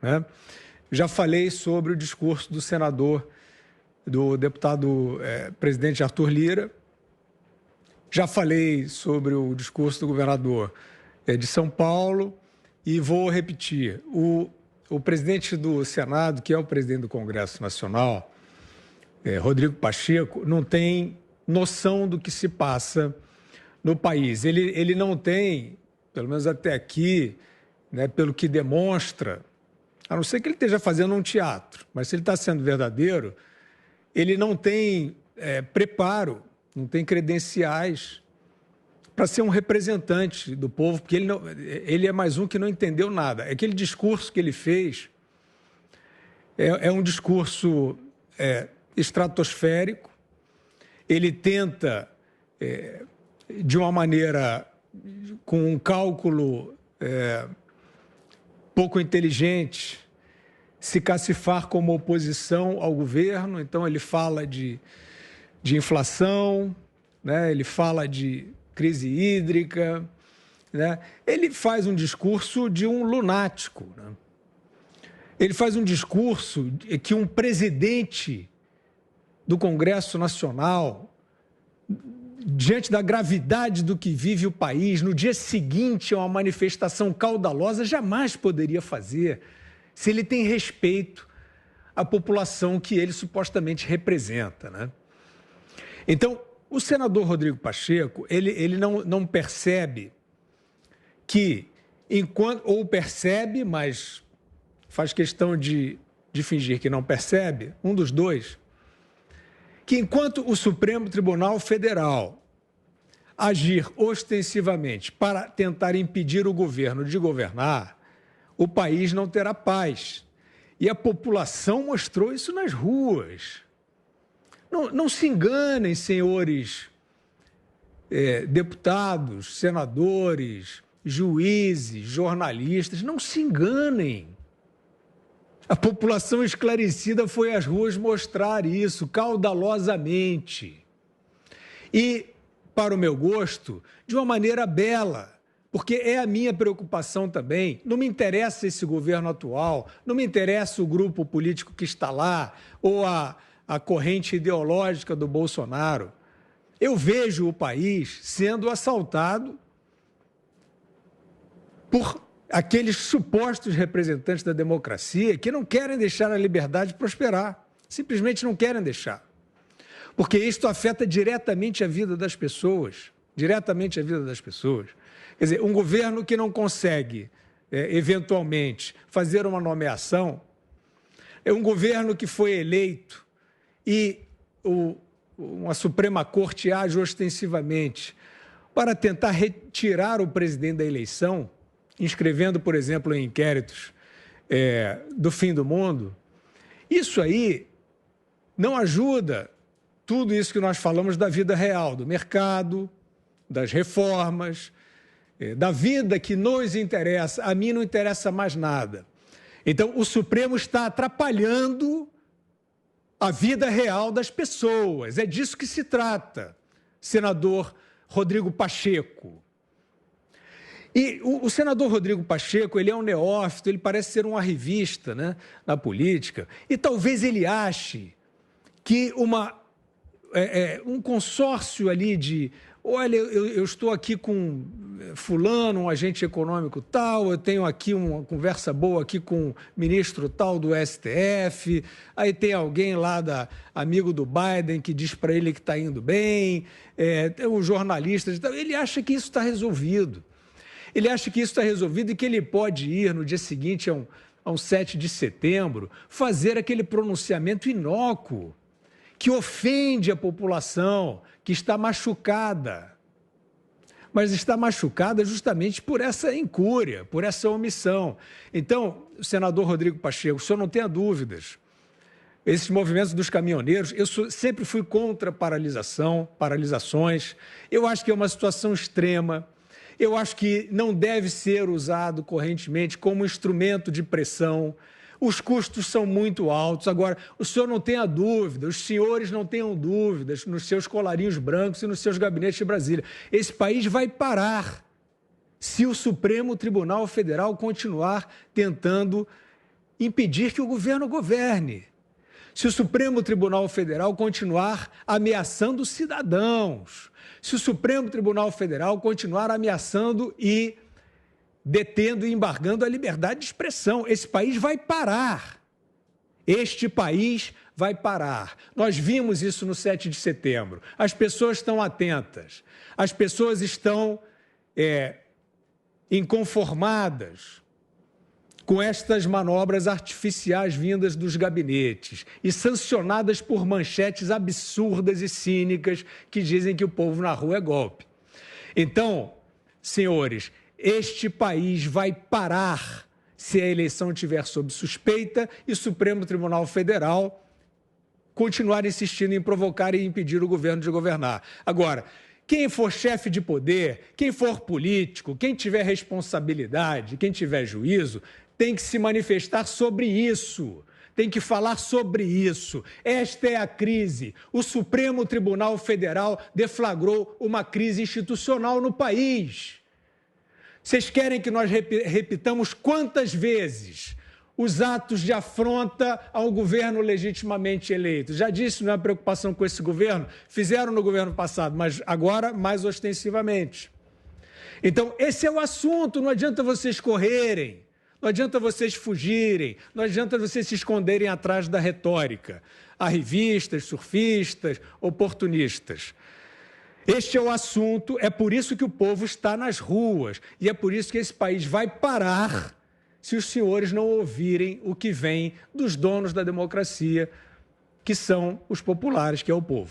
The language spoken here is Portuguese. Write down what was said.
né? Já falei sobre o discurso do senador, do deputado presidente Arthur Lira. Já falei sobre o discurso do governador de São Paulo e vou repetir. O presidente do Senado, que é o presidente do Congresso Nacional, Rodrigo Pacheco, não tem noção do que se passa no país. Ele não tem, pelo menos até aqui, né, pelo que demonstra, a não ser que ele esteja fazendo um teatro, mas se ele está sendo verdadeiro, ele não tem preparo, não tem credenciais para ser um representante do povo, porque ele é mais um que não entendeu nada. Aquele discurso que ele fez é um discurso estratosférico. Ele tenta, de uma maneira, com um cálculo pouco inteligente, se cacifar como oposição ao governo. Então, ele fala de inflação, né? Ele fala de crise hídrica, né? Ele faz um discurso de um lunático, né? Ele faz um discurso que um presidente do Congresso Nacional, diante da gravidade do que vive o país, no dia seguinte a uma manifestação caudalosa, jamais poderia fazer, se ele tem respeito à população que ele supostamente representa, né? Então, o senador Rodrigo Pacheco, ele não percebe que, ou percebe, mas faz questão de fingir que não percebe, um dos dois, que enquanto o Supremo Tribunal Federal agir ostensivamente para tentar impedir o governo de governar, o país não terá paz. E a população mostrou isso nas ruas. Não se enganem, senhores deputados, senadores, juízes, jornalistas, não se enganem. A população esclarecida foi às ruas mostrar isso caudalosamente. E, para o meu gosto, de uma maneira bela, porque é a minha preocupação também. Não me interessa esse governo atual, não me interessa o grupo político que está lá, ou a corrente ideológica do Bolsonaro. Eu vejo o país sendo assaltado por aqueles supostos representantes da democracia que não querem deixar a liberdade prosperar, simplesmente não querem deixar. Porque isto afeta diretamente a vida das pessoas, diretamente a vida das pessoas. Quer dizer, um governo que não consegue, eventualmente, fazer uma nomeação, é um governo que foi eleito e uma Suprema Corte age ostensivamente para tentar retirar o presidente da eleição, inscrevendo, por exemplo, em inquéritos do fim do mundo. Isso aí não ajuda tudo isso que nós falamos da vida real, do mercado, das reformas, da vida que nos interessa. A mim não interessa mais nada. Então, o Supremo está atrapalhando a vida real das pessoas. É disso que se trata, senador Rodrigo Pacheco. E o senador Rodrigo Pacheco, ele é um neófito, ele parece ser um arrivista, né, na política, e talvez ele ache que um consórcio ali de, olha, eu estou aqui com fulano, um agente econômico tal, eu tenho aqui uma conversa boa aqui com o ministro tal do STF, aí tem alguém lá, amigo do Biden, que diz para ele que está indo bem, tem um jornalista, ele acha que isso está resolvido. Ele acha que isso está resolvido e que ele pode ir no dia seguinte, a um 7 de setembro, fazer aquele pronunciamento inócuo, que ofende a população, que está machucada. Mas está machucada justamente por essa incúria, por essa omissão. Então, senador Rodrigo Pacheco, o senhor não tenha dúvidas. Esses movimentos dos caminhoneiros, sempre fui contra paralisações. Eu acho que é uma situação extrema. Eu acho que não deve ser usado correntemente como instrumento de pressão. Os custos são muito altos. Agora, o senhor não tenha dúvida, os senhores não tenham dúvidas nos seus colarinhos brancos e nos seus gabinetes de Brasília. Esse país vai parar se o Supremo Tribunal Federal continuar tentando impedir que o governo governe. Se o Supremo Tribunal Federal continuar ameaçando cidadãos, se o Supremo Tribunal Federal continuar ameaçando e detendo e embargando a liberdade de expressão, esse país vai parar. Este país vai parar. Nós vimos isso no 7 de setembro. As pessoas estão atentas, as pessoas estão inconformadas com estas manobras artificiais vindas dos gabinetes e sancionadas por manchetes absurdas e cínicas que dizem que o povo na rua é golpe. Então, senhores, este país vai parar se a eleição estiver sob suspeita e o Supremo Tribunal Federal continuar insistindo em provocar e impedir o governo de governar. Agora, quem for chefe de poder, quem for político, quem tiver responsabilidade, quem tiver juízo, tem que se manifestar sobre isso, tem que falar sobre isso. Esta é a crise. O Supremo Tribunal Federal deflagrou uma crise institucional no país. Vocês querem que nós repitamos quantas vezes os atos de afronta ao governo legitimamente eleito? Já disse, não é preocupação com esse governo, fizeram no governo passado, mas agora mais ostensivamente. Então, esse é o assunto, não adianta vocês correrem, não adianta vocês fugirem, não adianta vocês se esconderem atrás da retórica. Arrivistas, surfistas, oportunistas. Este é o assunto, é por isso que o povo está nas ruas e é por isso que esse país vai parar se os senhores não ouvirem o que vem dos donos da democracia, que são os populares, que é o povo.